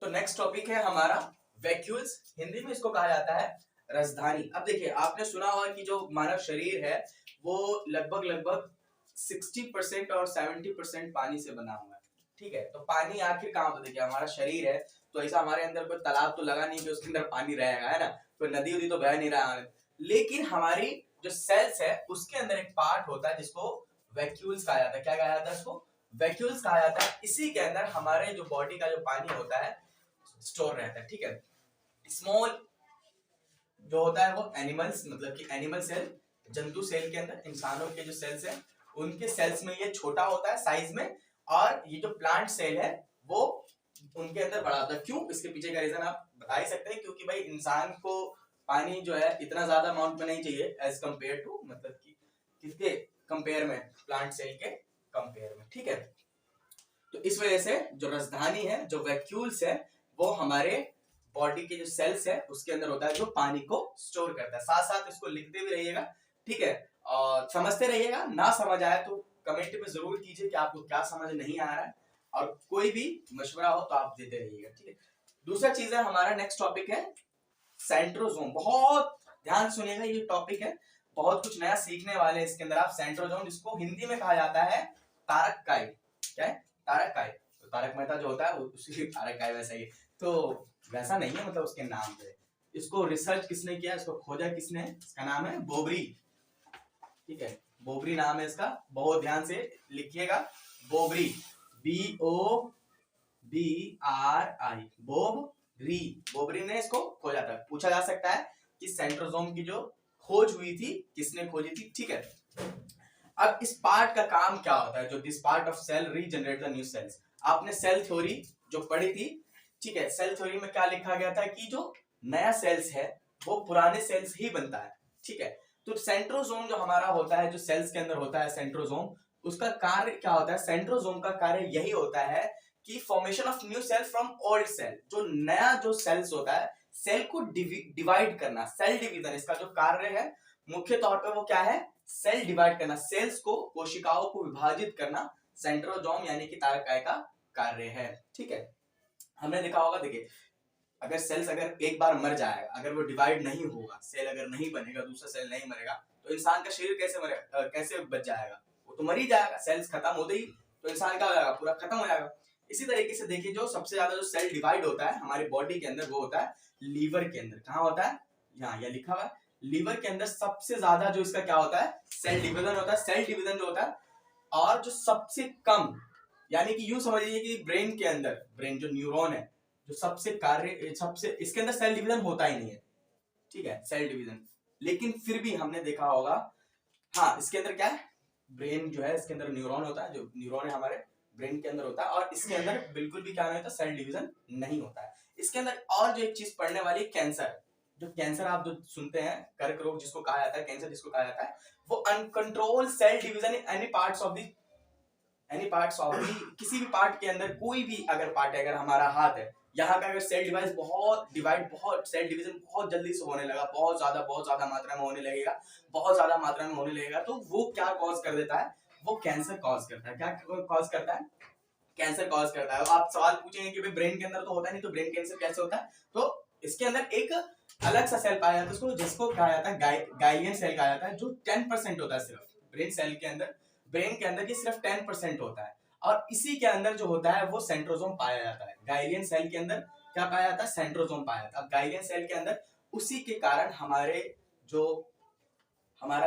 तो next topic है हमारा वैक्यूल्स। हिंदी में इसको कहा जाता है राजधानी। अब देखिए, आपने सुना होगा कि जो मानव शरीर है वो लगभग लगभग 60% और 70% पानी से बना हुआ है। ठीक है, तो पानी आखिर कहाँ होता है? देखिए, हमारा शरीर है तो ऐसा हमारे अंदर कोई तालाब तो लगा नहीं कि उसके अंदर पानी रहेगा, है ना? कोई नदी उदी तो बह नहीं रहा है। लेकिन हमारी जो सेल्स है उसके अंदर एक पार्ट होता है जिसको वैक्यूल्स कहा जाता है। क्या कहा जाता है इसको? वैक्यूल्स कहा जाता है। इसी के अंदर हमारे जो बॉडी का जो पानी होता है स्टोर रहता है। ठीक है, स्मॉल जो होता है वो एनिमल्स, मतलब कि एनिमल सेल, जंतु सेल के अंदर, इंसानों के जो सेल्स है उनके सेल्स में ये छोटा होता है साइज में, और ये जो प्लांट सेल है वो उनके अंदर बड़ा होता है। क्यों? इसके पीछे का रीजन आप बता ही सकते हैं, क्योंकि भाई इंसान को पानी जो है इतना ज्यादा अमाउंट में नहीं चाहिए एज कंपेयर टू, मतलब कि किसके कंपेयर में? प्लांट सेल के कंपेयर में। ठीक है, तो इस वजह से जो राजधानी है, जो वैक्यूल्स है, वो हमारे बॉडी के जो सेल्स है उसके अंदर होता है जो पानी को स्टोर करता है। साथ साथ इसको लिखते भी रहिएगा, ठीक है, और समझते रहिएगा। ना समझ आए तो कमेंट में जरूर कीजिए कि आपको क्या समझ नहीं आ रहा है, और कोई भी मशवरा हो तो आप देते रहिएगा। ठीक है, दूसरा चीज है हमारा नेक्स्ट टॉपिक है सेंट्रोजोम। बहुत ध्यान सुनिएगा, ये टॉपिक है, बहुत कुछ नया सीखने वाले हैं इसके अंदर आप। सेंट्रोजोम, जिसको हिंदी में कहा जाता है तारक काई। क्या है? तारक काई। तो तारक मेहता जो होता है उसी तारक काई वैसा ही, तो वैसा नहीं है, मतलब उसके नाम पे। इसको रिसर्च किसने किया, इसको खोजा किसने? इसका नाम है बोबरी। ठीक है, बोबरी नाम है इसका, बहुत ध्यान से लिखिएगा। बोबरी, BOBRI, बोबरी। बोबरी ने इसको खोजा था। पूछा जा सकता है कि सेंट्रोजोम की जो खोज हुई थी किसने खोजी थी। ठीक है, अब इस पार्ट का काम क्या होता है? जो this part of cell regenerate the new cells. आपने सेल थ्योरी जो पढ़ी थी, ठीक है, सेल थ्योरी में क्या लिखा गया था कि जो नया सेल्स है वो पुराने सेल्स ही बनता है। ठीक है, तो सेंट्रोजोम जो हमारा होता है, जो सेल्स के अंदर होता है सेंट्रोजोम, उसका कार्य क्या होता है? सेंट्रोजोम का कार्य यही होता है कि formation of new cell from old cell. जो नया जो सेल्स होता है, सेल को डिवाइड करना, सेल डिवीजन, इसका जो कार्य है मुख्य तौर पर वो क्या है? सेल डिवाइड करना, सेल्स को, कोशिकाओं को विभाजित करना, सेंट्रोजोम यानी कि तारकाय का कार्य है। ठीक है, हमने देखा होगा, देखिए, अगर सेल्स अगर एक बार मर जाएगा, अगर वो डिवाइड नहीं होगा, सेल अगर नहीं बनेगा, दूसरा सेल नहीं मरेगा, तो इंसान का शरीर कैसे मरेगा, कैसे बच जाएगा? वो तो मर ही जाएगा। सेल्स खत्म होते ही तो इंसान क्या हो जाएगा? पूरा खत्म हो जाएगा। इसी तरीके से देखिए, जो सबसे ज्यादा जो सेल डिवाइड होता है हमारी बॉडी के अंदर वो होता है लीवर के अंदर। कहाँ होता है? यहाँ, यह लिखा हुआ है। लीवर के अंदर सबसे ज्यादा जो इसका क्या होता है? सेल डिवीजन होता है। सेल डिवीजन जो होता है, और जो सबसे कम, यानी कि यूं समझ लीजिए कि ब्रेन के अंदर, ब्रेन जो न्यूरॉन है, जो सबसे कार्य, सबसे, इसके अंदर सेल डिवीजन होता ही नहीं है। ठीक है, सेल डिवीजन, लेकिन फिर भी हमने देखा होगा, हाँ, इसके अंदर क्या है? ब्रेन जो है, इसके अंदर न्यूरॉन होता है, जो न्यूरॉन है हमारे ब्रेन के अंदर होता है, और इसके अंदर बिल्कुल भी क्या नहीं होता? सेल डिवीजन नहीं होता है। इसके अंदर और जो एक चीज पढ़ने वाली, कैंसर। जो कैंसर आप जो सुनते हैं, कर्क रोग जिसको कहा जाता है, कैंसर जिसको कहा जाता है, वो uncontrol cell division in any parts of the, किसी भी पार्ट के अंदर, कोई भी अगर पार्ट है, अगर हमारा हाथ है, यहाँ का अगर सेल सेल डिवीजन बहुत जल्दी से होने लगा, बहुत ज्यादा मात्रा में होने लगेगा, बहुत ज्यादा मात्रा में होने लगेगा, तो वो क्या कॉज कर देता है? वो कैंसर कॉज करता है। क्या कॉज करता है? कैंसर कॉज करता है। आप सवाल पूछेंगे कि भाई ब्रेन के अंदर तो होता नहीं, तो ब्रेन कैंसर कैसे होता है? तो इसके अंदर एक अलग सा सेल पाया जाता है, उसको, जिसको कहा जाता है गाइलियन सेल कहा जाता है, जो 10% होता है सिर्फ ब्रेन सेल के अंदर। ब्रेन के अंदर ये सिर्फ 10% होता है, और इसी के अंदर जो होता है वो सेंट्रोजोम पाया जाता है। गाइलियन सेल के अंदर क्या पाया जाता है? सेंट्रोजोम पाया जाता है। अब गाइलियन सेल के अंदर, उसी के कारण हमारा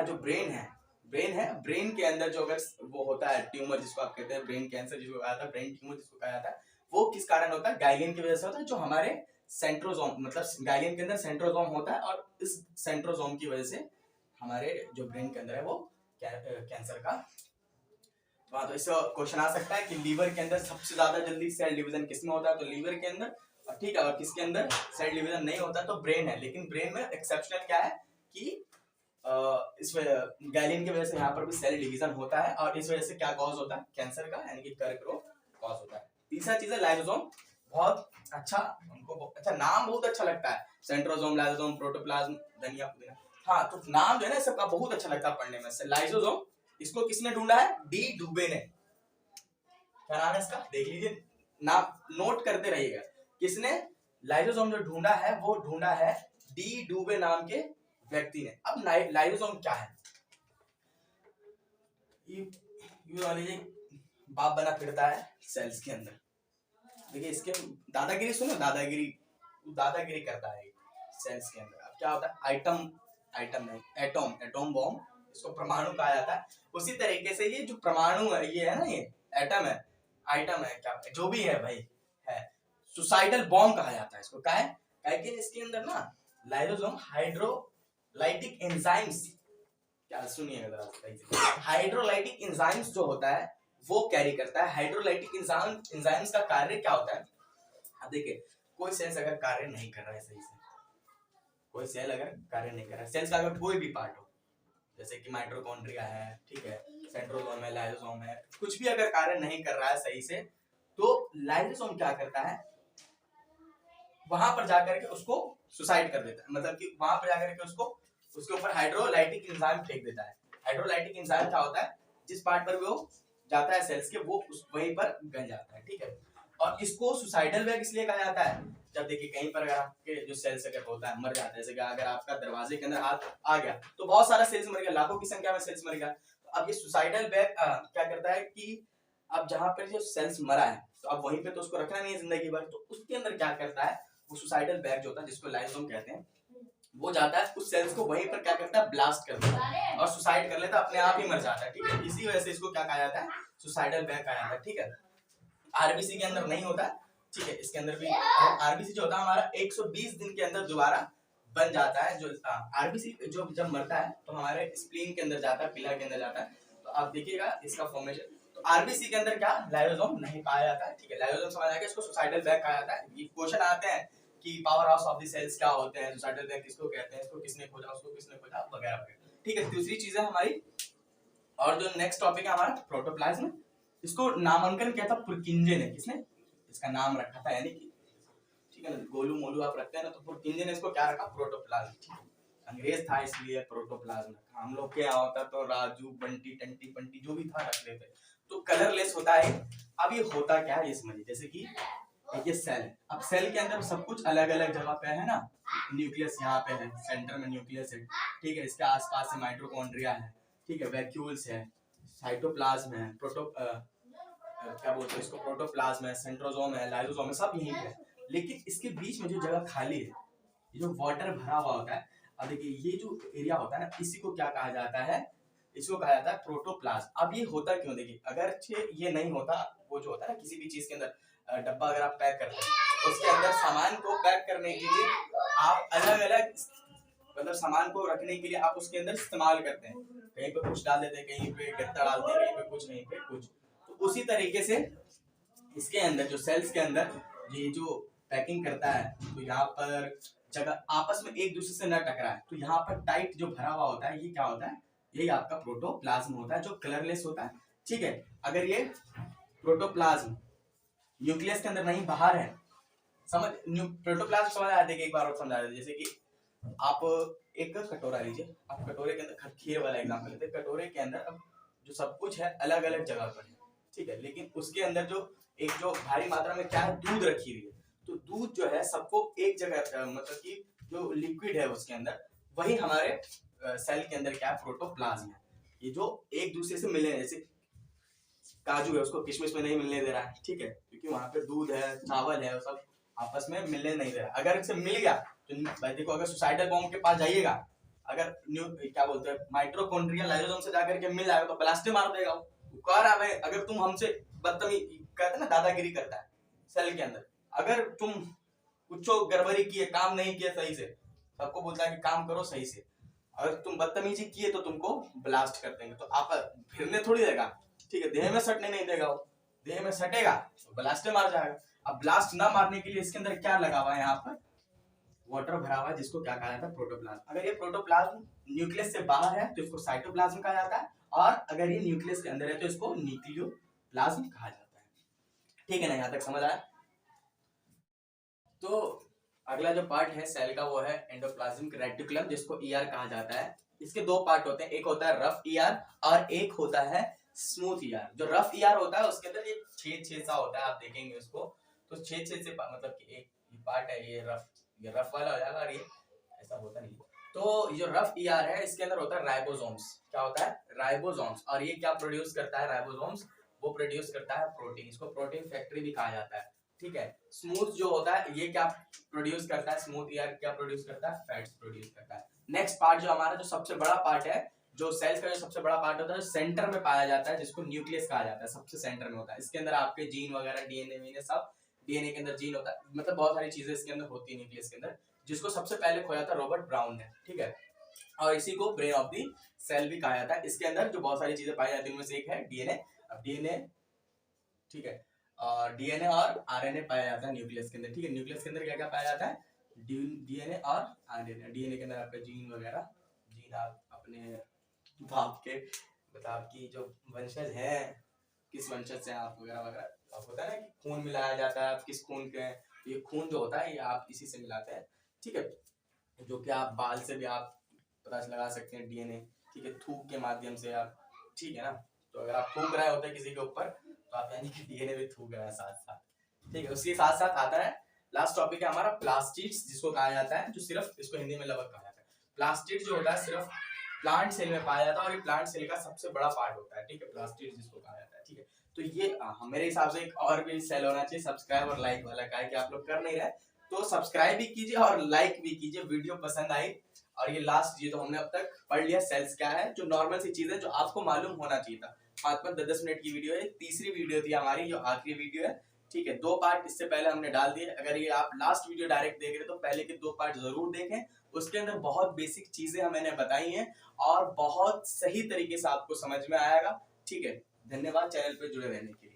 जो ब्रेन के अंदर जो अगर वो होता है ट्यूमर, जिसको आप कहते हैं ब्रेन कैंसर, जिसको कहा जाता है ब्रेन ट्यूमर, जिसको कहा जाता है, वो किस कारण होता है? गाइलियन की वजह से होता है। जो हमारे सेंट्रोजोम, मतलब गाइलियन के अंदर सेंट्रोजोम होता है, और इस सेंट्रोजोम की वजह से हमारे जो ब्रेन के अंदर है वो कैंसर का। हाँ, तो इससे क्वेश्चन आ सकता है कि लीवर के अंदर सबसे ज्यादा जल्दी सेल डिवीजन किसमें होता है? तो लीवर के अंदर। ठीक है, और किसके अंदर सेल डिवीजन नहीं होता? तो ब्रेन है। लेकिन ब्रेन में एक्सेप्शनल क्या है कि इस गैलियन की वजह से यहाँ पर भी सेल डिवीजन होता है, और इस वजह से क्या कॉज होता है? कैंसर का, यानी कि कर्क रोग कॉज होता है। तीसरा चीज है लाइसोसोम। बहुत अच्छा, हमको अच्छा नाम बहुत अच्छा लगता है, सेंट्रोजोम, लाइसोसोम, प्रोटोप्लाज्म, धनिया पुदीना। हाँ, तो नाम जो है ना सबका बहुत अच्छा लगता है पढ़ने में। लाइसोसोम, इसको किसने ढूंढा है? डी डुबे ने। क्या नाम है इसका? देख लीजिए, नाम नोट करते रहिएगा। किसने लाइसोसोम जो ढूंढा है वो ढूंढा है डी डूबे नाम के व्यक्ति ने। अब लाइसोसोम क्या है, ये बाप बना फिरता है सेल्स के अंदर। देखिए इसके दादागिरी सुनो, दादागिरी करता है सेल्स के अंदर। अब क्या होता है, एटम नहीं, एटम बॉम्ब, इसको परमाणु कहा जाता है। उसी तरीके से ये जो परमाणु है, ये है ना, ये एटम है, क्या जो भी है भाई है, सुसाइडल बॉम्ब कहा जाता है इसको। क्या है, क्योंकि इसके अंदर ना लाइसोसोम हाइड्रोलाइटिक एंजाइम्स, क्या सुनिएगा जरा, हाइड्रोलाइटिक एंजाइम्स जो होता है वो कैरी करता है। हाइड्रोलाइटिक एंजाइम्स का कार्य क्या होता है, अब देखिए कोई सेल्स अगर कार्य नहीं कर रहा है सही से, कोई सेल अगर कार्य नहीं कर रहा है, सेल्स का अगर कोई भी पार्ट हो, जैसे कि माइटोकॉन्ड्रिया है, ठीक है, सेंट्रोसोम है, लाइसोसोम है, कुछ भी अगर कार्य नहीं कर रहा है सही से, तो लाइसोसोम क्या करता है, वहां पर जाकर के उसको सुसाइड कर देता है। मतलब कि वहां पर जाकर के उसको उसके ऊपर हाइड्रोलाइटिक एंजाइम फेंक देता है। हाइड्रोलाइटिक एंजाइम क्या होता है, जिस पार्ट पर वो जाता है सेल्स के, वो उस वहीं पर गल जाता है, ठीक है। और इसको सुसाइडल वेग इसलिए कहा जाता है, जब देखिए कहीं पर अगर आपके जो सेल्स अगर होता है मर जाता है, जैसे कि अगर आपका दरवाजे के अंदर हाथ आ गया तो बहुत सारा सेल्स मर गया, लाखों की संख्या में सेल्स मर गया। तो अब ये सुसाइडल वेग क्या करता है कि अब जहां पर जो सेल्स मरा है तो अब वहीं पे तो उसको रखना नहीं है जिंदगी भर, तो उसके अंदर क्या करता है, वो सुसाइडल बैग जो होता है जिसको लाइसोसोम कहते हैं, वो जाता है उस सेल्स को वहीं पर क्या करता है, ब्लास्ट कर देता है और सुसाइड कर लेता है, अपने आप ही मर जाता है, ठीक है। इसी वजह से इसको क्या कहा जाता है, सुसाइडल बैग कहा जाता है, ठीक है। आरबीसी के अंदर नहीं होता, ठीक है, इसके अंदर भी आरबीसी जो होता है हमारा 120 दिन के अंदर दोबारा बन जाता है। जो आरबीसी जो जब मरता है तो हमारे स्प्लीन के अंदर जाता है, पिलर के अंदर जाता है, तो आप देखिएगा इसका फॉर्मेशन। तो आरबीसी के अंदर क्या लाइसोसोम नहीं पाया जाता है, ठीक है। लाइसोसोम समझ आएगा, इसको सुसाइडल बैग कहा जाता है। ये क्वेश्चन आते हैं कि power house of the cells क्या होते हैं, सुसाइडल बैग किसको कहते हैं, इसको किसने खोजा, उसको किसने खोजा, वगैरह वगैरह, ठीक है। दूसरी चीज है हमारी, और जो नेक्स्ट टॉपिक है हमारा प्रोटोप्लाज्म, इसको नामांकन किया था पुरकिंजे ने, किसने इसका नाम रखा था, यानी कि ठीक है ना, गोलू मोलू आप रखते हैं ना, तो पुरकिंजे ने इसको क्या रखा, प्रोटोप्लाज्म। अंग्रेज था इसलिए प्रोटोप्लाज्म रखा, हम लोग क्या होता तो राजू बंटी टंटी पंटी जो भी था रख लेते। तो कलरलेस होता है। अब ये होता क्या है ये समझिए, जैसे कि ये सेल है, अब सेल के अंदर सब कुछ अलग अलग जगह पे है ना, न्यूक्लियस यहाँ पे है, सेंटर में न्यूक्लियस है, ठीक है, इसके आसपास से माइटोकॉन्ड्रिया है, ठीक है, वैक्यूल्स है, साइटोप्लाज्म है, क्या बोलते हैं इसको, प्रोटोप्लाज्म है, सेंट्रोसोम है, लाइसोसोम है, सब यहीं पे है। लेकिन इसके बीच में जो जगह खाली है, ये जो वाटर भरा हुआ होता है, अब देखिए ये जो एरिया होता है ना, इसी को क्या कहा जाता है, इसको कहा जाता है प्रोटोप्लाज्म। अब ये होता क्यों, देखिए अगर ये नहीं होता, वो जो होता है ना किसी भी चीज के अंदर डब्बा अगर आप पैक करते हैं, उसके अंदर सामान को पैक करने के लिए आप अलग अलग मतलब सामान को रखने के लिए आप उसके अंदर इस्तेमाल करते हैं, कहीं पे कुछ डाल देते हैं, कहीं पे गत्ता डालते हैं, कहीं पे कुछ, कहीं पे कुछ। तो उसी तरीके से इसके अंदर जो सेल्स के अंदर ये जो पैकिंग करता है, तो यहाँ पर जगह आपस में एक दूसरे से न टकराए, तो यहाँ पर टाइट जो भरा हुआ होता है, ये क्या होता है, यही आपका प्रोटोप्लाज्म होता है, जो कलरलेस होता है, ठीक है। अगर ये प्रोटोप्लाज्म न्यूक्लियस के अंदर नहीं, बाहर है, समझ, प्रोटोप्लाज्म समझ आया, देखिए एक बार और समझा देते, जैसे कि आप एक कटोरा लीजिए, आप कटोरे के अंदर खीर वाला एग्जांपल लेते हैं, कटोरे के अंदर अब जो सब कुछ है अलग अलग जगह पर है, ठीक है, लेकिन उसके अंदर जो एक जो भारी मात्रा में क्या है, दूध रखी हुई है, तो दूध जो है सबको एक जगह, मतलब कि जो लिक्विड है उसके अंदर, वही हमारे सेल के अंदर क्या है, प्रोटोप्लाज्म है। ये जो एक दूसरे से मिलने, जैसे काजू है उसको किशमिश में नहीं मिलने दे रहा है, ठीक है, क्योंकि वहां पे दूध है, चावल है, सब आपस में मिलने नहीं दे रहा। अगर इसे मिल गया तो भाई देखो, अगर सुसाइडल बॉम्ब के पास जाइएगा, अगर क्या बोलते हैं माइटोकॉन्ड्रिया लाइसोसोम से जाकर के मिल जाएगा तो ब्लास्टे मार देगा वो कह रहा है, अगर तुम हमसे बदतमीजी कहते ना, दादागिरी करता है सेल के अंदर, अगर तुम कुछ गड़बड़ी किए, काम नहीं किए सही से, सबको बोलता है कि काम करो सही से, अगर तुम बदतमीजी किए तो तुमको ब्लास्ट कर देंगे, तो आप फिरने थोड़ी देगा, ठीक है, देह में सटने नहीं देगा, वो देह में सटेगा तो ब्लास्टे मार जाएगा। अब ब्लास्ट ना मारने के लिए इसके अंदर क्या लगा हुआ है, यहाँ पर वाटर भरा हुआ है, जिसको क्या कहा जाता है, प्रोटोप्लाज्म। अगर ये प्रोटोप्लाज्म न्यूक्लियस से बाहर है तो इसको साइटोप्लाज्म कहा जाता है, और अगर ये न्यूक्लियस के अंदर है तो इसको न्यूक्लियोप्लाज्म कहा जाता है, ठीक है ना, यहाँ तक समझ आया। तो अगला जो पार्ट है सेल का वो है एंडोप्लाज्मिक रेटिकुलम, जिसको ईआर कहा जाता है। इसके दो पार्ट होते हैं, एक होता है रफ ईआर और एक होता है स्मूथ ईआर। जो रफ ईआर होता है उसके अंदर एक छेद सा होता है, आप देखेंगे उसको, तो छेद छेद से मतलब कि एक पार्ट है ये रफ वाला हो जाएगा, और ये ऐसा होता नहीं। तो जो रफ ईआर है इसके अंदर होता है राइबोसोम्स। क्या होता है? राइबोसोम्स। और ये क्या प्रोड्यूस करता है राइबोसोम्स? वो प्रोड्यूस करता है प्रोटीन। इसको प्रोटीन फैक्ट्री भी कहा जाता है, ठीक है। स्मूथ जो होता है ये क्या प्रोड्यूस करता है? स्मूथ ईआर क्या प्रोड्यूस करता है? फैट्स प्रोड्यूस करता है। नेक्स्ट पार्ट जो हमारा जो सबसे बड़ा पार्ट है, जो सेल्स का जो सबसे बड़ा पार्ट होता है, सेंटर में पाया जाता है, जिसको न्यूक्लियस कहा जाता है, सबसे सेंटर में होता है। इसके अंदर आपके जीन वगैरह, डीएनए वीने सब, डीएनए के अंदर जीन होता है, मतलब बहुत सारी चीजें इसके अंदर होती है न्यूक्लियस के अंदर, जिसको सबसे पहले खोया था रॉबर्ट ब्राउन ने, ठीक है। और इसी को ब्रेन ऑफ दी सेल भी कहा जाता है। इसके अंदर जो बहुत सारी चीजें पाई जाती है उनमें से एक है डीएनए। अब डीएनए, ठीक है, और डीएनए और आरएनए पाया जाता है न्यूक्लियस के अंदर, ठीक है। न्यूक्लियस के अंदर क्या क्या पाया जाता है? डीएनए और आरएनए। डीएनए के अंदर आपका जीन वगैरह, जीन आप अपने बाप के, मतलब आपकी जो वंशज है, किस वंशज से आप वगैरह वगैरह, आप होता है ना कि खून मिलाया जाता है, आप किस खून के हैं, ये खून जो होता है ये आप इसी से मिलाते हैं, ठीक है। जो कि आप बाल से भी आप पता लगा सकते हैं डीएनए, ठीक है, थूक के माध्यम से आप, ठीक है ना। तो अगर आप थूक रहे होते हैं किसी के ऊपर तो आप यानी कि डीएनए भी थूक रहे हैं साथ साथ, ठीक है। उसके साथ साथ आता है लास्ट टॉपिक है हमारा प्लास्टिड्स, जिसको कहा जाता है, जो सिर्फ, इसको हिंदी में लवक कहा जाता है। प्लास्टिड जो होता है सिर्फ प्लांट सेल में पाया जाता है, और ये प्लांट सेल का सबसे बड़ा पार्ट होता है, ठीक है, प्लास्टिड जिसको कहा जाता है, ठीक है। तो ये मेरे हिसाब से एक और भी सेल होना चाहिए सब्सक्राइब और लाइक वाला, का है कि आप लोग कर नहीं रहे, तो सब्सक्राइब भी कीजिए और लाइक भी कीजिए, वीडियो पसंद आई। और ये लास्ट, ये तो हमने अब तक पढ़ लिया सेल्स क्या है, जो नॉर्मल सी चीज है जो आपको मालूम होना चाहिए था। 5-10 मिनट की वीडियो है, तीसरी वीडियो थी हमारी, जो आखिरी वीडियो है, ठीक है। 2 पार्ट इससे पहले हमने डाल दिए, अगर ये आप लास्ट वीडियो डायरेक्ट देख रहे तो पहले के 2 पार्ट जरूर देखें, उसके अंदर बहुत बेसिक चीजें मैंने बताई हैं और बहुत सही तरीके से आपको समझ में आएगा, ठीक है। धन्यवाद चैनल पे जुड़े रहने के लिए।